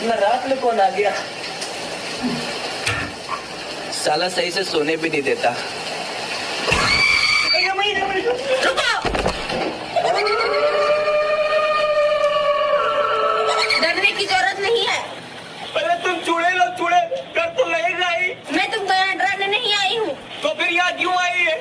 इतना रात में कौन आ गया? साला सही से सोने भी नहीं देता। डरने की जरूरत नहीं है। अरे तुम चूड़े लो, चूड़े डर तो लगेगा ही। मैं तुमको यहाँ डराने नहीं आई हूँ। तो फिर यहाँ क्यों आई है?